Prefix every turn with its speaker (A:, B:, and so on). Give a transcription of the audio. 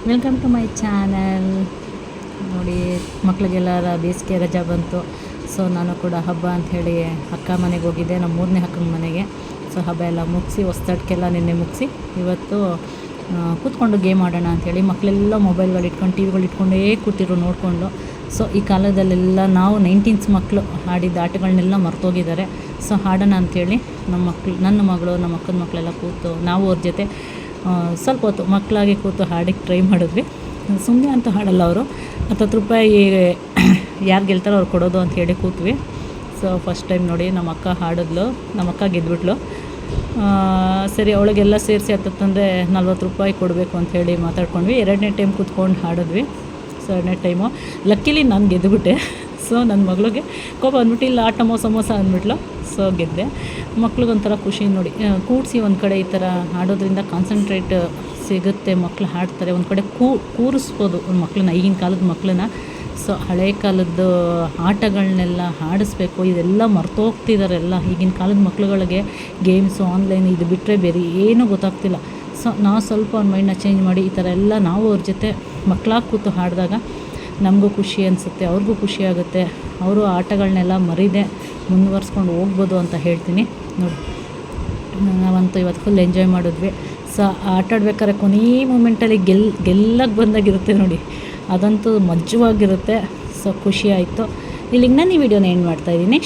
A: Welcome to my channel. ನೋಡಿ, ಮಕ್ಕಳಿಗೆಲ್ಲ ಬೇಸಿಗೆ ರಜಾ ಬಂತು. ಸೊ ನಾನು ಕೂಡ ಹಬ್ಬ ಅಂಥೇಳಿ ಅಕ್ಕ ಮನೆಗೆ ಹೋಗಿದ್ದೆ, ನಮ್ಮ 3ನೇ ಅಕ್ಕನ ಮನೆಗೆ. ಸೊ ಹಬ್ಬ ಎಲ್ಲ ಮುಗಿಸಿ, ಹೊಸದಕ್ಕೆಲ್ಲ ನಿನ್ನೆ ಮುಗಿಸಿ ಇವತ್ತು ಕೂತ್ಕೊಂಡು ಗೇಮ್ ಆಡೋಣ ಅಂಥೇಳಿ ಮಕ್ಕಳೆಲ್ಲ ಮೊಬೈಲ್ಗಳು ಇಟ್ಕೊಂಡು ಟಿವಿಗಳು ಇಟ್ಕೊಂಡೇ ಕೂತಿರು ನೋಡಿಕೊಂಡು. ಸೊ ಈ ಕಾಲದಲ್ಲೆಲ್ಲ ನಾವು 19ಸ್ ಮಕ್ಕಳು ಆಡಿದ ಆಟಗಳನ್ನೆಲ್ಲ ಮರ್ತೋಗಿದ್ದಾರೆ. ಸೊ ಆಡೋಣ ಅಂಥೇಳಿ ನನ್ನ ಮಗಳು, ನಮ್ಮ ಅಕ್ಕನ ಮಕ್ಕಳೆಲ್ಲ ಕೂತು ನಾವು ಅವ್ರ ಜೊತೆ ಸ್ವಲ್ಪ ಹೊತ್ತು ಮಕ್ಕಳಾಗಿ ಕೂತು ಹಾಡಿಗೆ ಟ್ರೈ ಮಾಡಿದ್ವಿ. ಸುಮ್ಮನೆ ಅಂತೂ ಹಾಡಲ್ಲ ಅವರು, 10 ರೂಪಾಯಿ ಯಾರು ಗೆಲ್ತಾರೋ ಅವ್ರು ಕೊಡೋದು ಅಂತ ಹೇಳಿ ಕೂತ್ವಿ. ಸೊ ಫಸ್ಟ್ ಟೈಮ್ ನೋಡಿ ನಮ್ಮ ಅಕ್ಕ ಹಾಡಿದ್ಲು, ನಮ್ಮ ಅಕ್ಕ ಗೆದ್ಬಿಟ್ಲು. ಸರಿ, ಅವಳಿಗೆಲ್ಲ ಸೇರಿಸಿ ಹತ್ತಂದರೆ 40 ರೂಪಾಯಿ ಕೊಡಬೇಕು ಅಂಥೇಳಿ ಮಾತಾಡ್ಕೊಂಡ್ವಿ. 2ನೇ ಟೈಮ್ ಕೂತ್ಕೊಂಡು ಹಾಡಿದ್ವಿ. ಸೊ 2ನೇ ಟೈಮು ಲಕ್ಕಿಲಿ ನಾನು ಗೆದ್ದುಬಿಟ್ಟೆ. ಸೊ ನನ್ನ ಮಗಳಿಗೆ ಕೋಪ ಅಂದ್ಬಿಟ್ಟು ಇಲ್ಲ ಆಟಮೋ ಸಮೋಸ ಅಂದ್ಬಿಟ್ಲು. ಸೊ ಗೆದ್ದೆ. ಮಕ್ಳಿಗೊಂಥರ ಖುಷಿ ನೋಡಿ, ಕೂಡಿಸಿ ಒಂದು ಕಡೆ ಈ ಥರ ಆಡೋದ್ರಿಂದ ಕಾನ್ಸಂಟ್ರೇಟ್ ಸಿಗುತ್ತೆ, ಮಕ್ಳು ಹಾಡ್ತಾರೆ. ಒಂದು ಕಡೆ ಕೂರಿಸ್ಬೋದು ಮಕ್ಕಳನ್ನ, ಈಗಿನ ಕಾಲದ ಮಕ್ಕಳನ್ನ. ಸೊ ಹಳೆ ಕಾಲದ್ದು ಆಟಗಳನ್ನೆಲ್ಲ ಆಡಿಸ್ಬೇಕು. ಇದೆಲ್ಲ ಮರ್ತೋಗ್ತಿದ್ದಾರೆ ಎಲ್ಲ ಈಗಿನ ಕಾಲದ ಮಕ್ಳುಗಳಿಗೆ. ಗೇಮ್ಸು, ಆನ್ಲೈನ್ ಇದು ಬಿಟ್ಟರೆ ಬೇರೆ ಏನೂ ಗೊತ್ತಾಗ್ತಿಲ್ಲ. ಸೊ ನಾವು ಸ್ವಲ್ಪ ಅವ್ರ ಮೈಂಡನ್ನ ಚೇಂಜ್ ಮಾಡಿ ಈ ಥರ ಎಲ್ಲ ನಾವು ಅವ್ರ ಜೊತೆ ಮಕ್ಕಳಾಗಿ ಕೂತು ಹಾಡಿದಾಗ ನಮಗೂ ಖುಷಿ ಅನಿಸುತ್ತೆ, ಅವ್ರಿಗೂ ಖುಷಿ ಆಗುತ್ತೆ. ಅವರು ಆಟಗಳನ್ನೆಲ್ಲ ಮರೀದೆ ಮುಂದುವರ್ಸ್ಕೊಂಡು ಹೋಗ್ಬೋದು ಅಂತ ಹೇಳ್ತೀನಿ. ನೋಡಿ, ನಾವಂತೂ ಇವತ್ತು ಫುಲ್ ಎಂಜಾಯ್ ಮಾಡಿದ್ವಿ. ಸೊ ಆಟಾಡ್ಬೇಕಾದ್ರೆ ಕೊನೆ ಮೂಮೆಂಟಲ್ಲಿ ಗೆಲ್ಲಕ್ಕೆ ಬಂದಾಗಿರುತ್ತೆ ನೋಡಿ, ಅದಂತೂ ಮಜ್ಜವಾಗಿರುತ್ತೆ. ಸೊ ಖುಷಿ ಆಯಿತು. ಇಲ್ಲಿಗೆ ನಾನು ಈ ವಿಡಿಯೋನ ಎಂಡ್ ಮಾಡ್ತಾಯಿದ್ದೀನಿ.